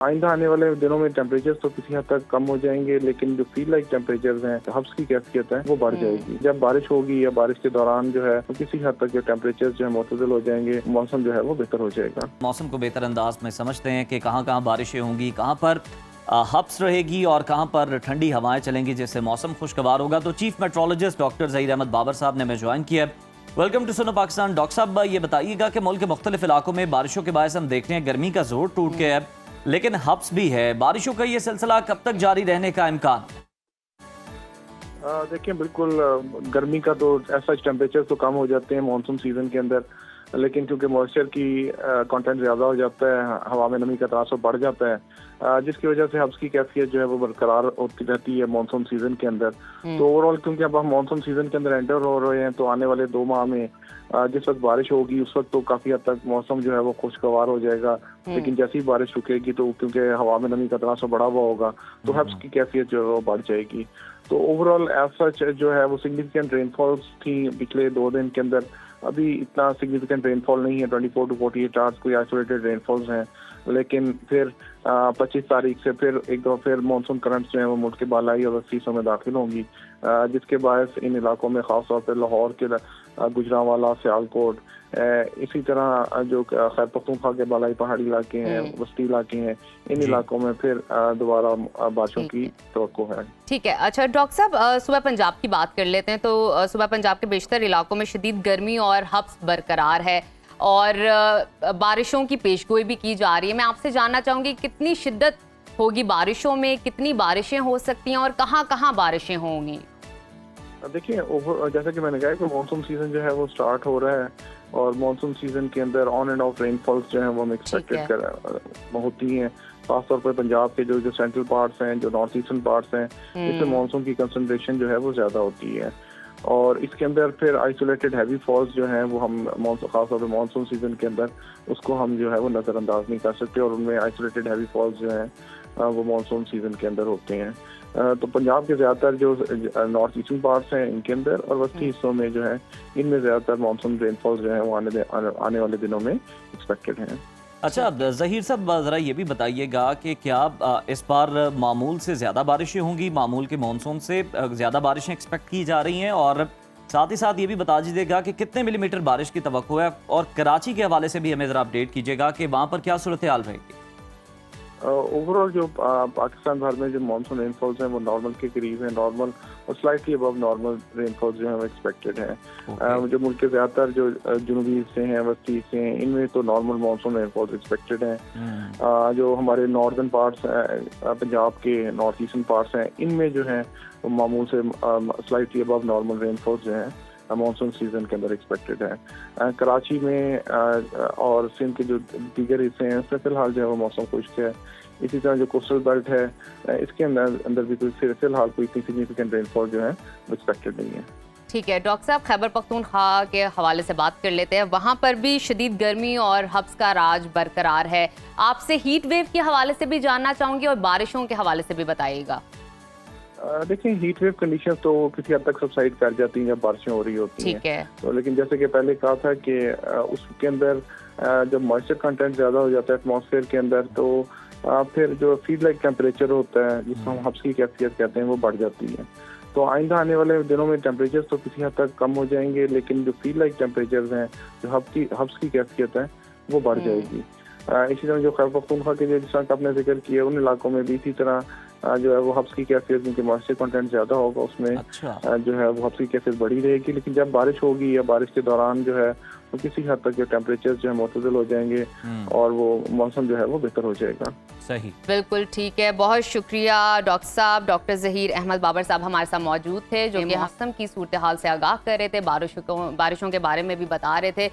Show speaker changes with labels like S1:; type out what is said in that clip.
S1: आइंदा आने वाले दिनों में टेम्परेचर तो किसी हद तक कम हो जाएंगे, लेकिन जो फील लाइक टेम्परेचर हैं, हब्स की कैफियत है वो बढ़ जाएगी। जब बारिश होगी या बारिश के दौरान जो है तो किसी हद तक जो टेम्परेचर जो है मुतदल हो जाएंगे, मौसम जो है वो बेहतर हो जाएगा।
S2: मौसम को बेहतर अंदाज में समझते हैं कि कहाँ कहाँ बारिशें होंगी, कहाँ पर हब्स रहेगी और कहाँ पर ठंडी हवाएं चलेंगी, जिससे मौसम खुशगवार होगा। तो chief meteorologist doctor Zaheer Ahmed Babar साहब ने हमें ज्वाइन किया है। वेलकम टू सुनो पाकिस्तान। डॉक्टर साहब, ये बताइएगा कि मुल्क के मुख्तलिफ इलाकों में बारिशों के बायस हम देख रहे हैं गर्मी का जोर टूट गया है, लेकिन हब्स भी है। बारिशों का ये सिलसिला कब तक जारी रहने का इम्कान?
S1: देखिए, बिल्कुल गर्मी का तो ऐसा टेम्परेचर तो कम हो जाते हैं मानसून सीजन के अंदर, लेकिन क्योंकि मॉइस्चर की कंटेंट ज़्यादा हो जाता है, हवा में नमी का तनासुर बढ़ जाता है, जिसकी वजह से हब्स की कैफियत जो है वो बरकरार होती रहती है मानसून सीजन के अंदर। तो ओवरऑल क्योंकि अब हम मानसून सीजन के अंदर एंटर हो रहे हैं, तो आने वाले 2 माह में जिस वक्त बारिश होगी उस वक्त तो काफ़ी हद तक मौसम जो है वो खुशगवार हो जाएगा। लेकिन जैसे ही बारिश रुकेगी तो क्योंकि हवा में नमी का तनासुर बढ़ा हुआ होगा, तो हब्स की कैफियत जो है वो बढ़ जाएगी। तो ओवरऑल एज सच जो है वो सिग्निफिकेंट रेनफॉल्स थी पिछले 2 दिन के अंदर। अभी इतना सिग्निफिकेंट रेनफॉल नहीं है, 24 to 48 आवर्स कोई आइसोलेटेड रेनफॉल्स हैं, लेकिन फिर 25 तारीख से फिर एक दो फिर मानसून करंट्स जो है वो मुल्क के बालाई और वसी हिस्सों में दाखिल होंगी, जिसके बायस इन इलाकों में खासतौर पर लाहौर के गुजरांवाला, सियालकोट, इसी तरह जो खैबर पख्तूनख्वा के बालाई पहाड़ी इलाके हैं, वस्ती इलाके हैं, इन इलाकों में फिर दोबारा बारिशों की तवक्को है।
S3: ठीक है। अच्छा डॉक्टर साहब, सुबह पंजाब की बात कर लेते हैं। तो सुबह पंजाब के बेशतर इलाकों में शदीद गर्मी और हब्स बरकरार है और बारिशों की पेशगोई भी की जा रही है। मैं आपसे जानना चाहूँगी कितनी शिद्दत होगी बारिशों में, कितनी बारिशें हो सकती हैं और कहाँ कहाँ बारिशें होंगी?
S1: देखिए, जैसा कि मैंने कहा कि मानसून सीजन जो है वो स्टार्ट हो रहा है और मानसून सीजन के अंदर ऑन एंड ऑफ रेनफॉल्स जो है वो हम एक्सपेक्टेड होती हैं। खासतौर पर पंजाब के जो सेंट्रल पार्ट्स हैं, जो नॉर्थ ईस्टर्न पार्ट्स हैं, इसमें मानसून की कंसंट्रेशन जो है वो ज़्यादा होती है। और इसके अंदर फिर आइसोलेटेड हैवी फॉल्स जो हैं वो हम खासतौर पर मानसून सीजन के अंदर उसको हम जो है वो नज़रअंदाज नहीं कर सकते, और उनमें आइसोलेटेड हैवी फॉल्स जो हैं वो मानसून सीजन के अंदर होते हैं। तो पंजाब के ज़्यादातर जो नॉर्थ ईस्टर्न पार्ट्स हैं इनके अंदर और वस्ती हिस्सों में जो है इनमें ज़्यादातर मानसून रेनफॉल्स जो है वो आने वाले दिनों में एक्सपेक्टेड हैं।
S2: अच्छा ज़हीर साहब, ज़रा ये भी बताइएगा कि क्या इस बार मामूल से ज़्यादा बारिशें होंगी, मामूल के मानसून से ज़्यादा बारिशें एक्सपेक्ट की जा रही हैं, और साथ ही साथ ये भी बता दीजिएगा कि कितने मिलीमीटर बारिश की तवक्को है, और कराची के हवाले से भी हमें ज़रा अपडेट कीजिएगा कि वहाँ पर क्या सूरत हाल रहेगी।
S1: ओवरऑल जो पाकिस्तान भर में जो मानसून रेनफॉल्स हैं वो नॉर्मल के करीब है, नॉर्मल और स्लाइटली अबव नॉर्मल रेनफॉल्स जो है वो एक्सपेक्टेड हैं। जो मुल्क के ज़्यादातर जो जुनूबी हिस्से हैं, वस्ती हिस्से हैं, इनमें तो नॉर्मल मानसून रेनफॉल्स एक्सपेक्टेड हैं। जो हमारे नॉर्दर्न पार्ट्स हैं, पंजाब के नॉर्थ ईस्टर्न पार्ट्स हैं, इनमें जो है वो मामूल से स्लाइटली अबव नॉर्मल रेनफॉल्स जो हैं मानसून सीजन के अंदर एक्सपेक्टेड है। कराची में और सिंध के जो दीगर हिस्से हैं उसमें फिलहाल जो है वो मौसम खुश्क है। इसी तरह जो कोस्टल बेल्ट है इसके अंदर भी कोई फिलहाल कोई इतनी सिग्निफिकेंट रेनफॉल जो है वो एक्सपेक्टेड नहीं है।
S3: ठीक है डॉक्टर साहब, खैबर पख्तूनख्वा के हवाले से बात कर लेते हैं। वहाँ पर भी शदीद गर्मी और हब्स का राज बरकरार है। आपसे हीट वेव के हवाले से भी जानना चाहूँगी और बारिशों के हवाले से भी बताइएगा।
S1: देखिए, हीट वेव कंडीशन तो किसी हद तक सबसाइड कर जाती हैं जब बारिशें हो रही होती हैं। तो लेकिन जैसे कि पहले कहा था कि उसके अंदर जब मॉइस्चर कंटेंट ज़्यादा हो जाता है एटमॉस्फेयर के अंदर, तो फिर जो फील लाइक टेम्परेचर होता है जिसको हम हब्स की कैफियत कहते हैं वो बढ़ जाती है। तो आइंदा आने वाले दिनों में टेम्परेचर तो किसी हद तक कम हो जाएंगे, लेकिन जो फील लाइक टेम्परेचर हैं, जो हब्स की कैफियत है वो बढ़ जाएगी। इसी तरह जो खैबर पख्तूनख्वा के जिस तरह आपने जिक्र किया उन इलाकों में भी इसी तरह जो है वो हब्स की कैफियत, क्योंकि मॉइस्चर कंटेंट ज़्यादा होगा उसमें जो है वो हब्स की कैफियत बढ़ी रहेगी। लेकिन जब बारिश होगी या बारिश के दौरान जो है वो किसी हद तक जो टेम्परेचर जो है मुतदल हो जाएंगे और वो मौसम जो है वो बेहतर हो जाएगा।
S2: सही, बिल्कुल
S3: ठीक है। बहुत शुक्रिया डॉक्टर साहब। डॉक्टर ज़हीर अहमद बाबर साहब हमारे साथ मौजूद थे, जो कि मौसम की सूरत हाल से आगाह कर रहे थे, बारिशों के बारे में भी बता रहे थे।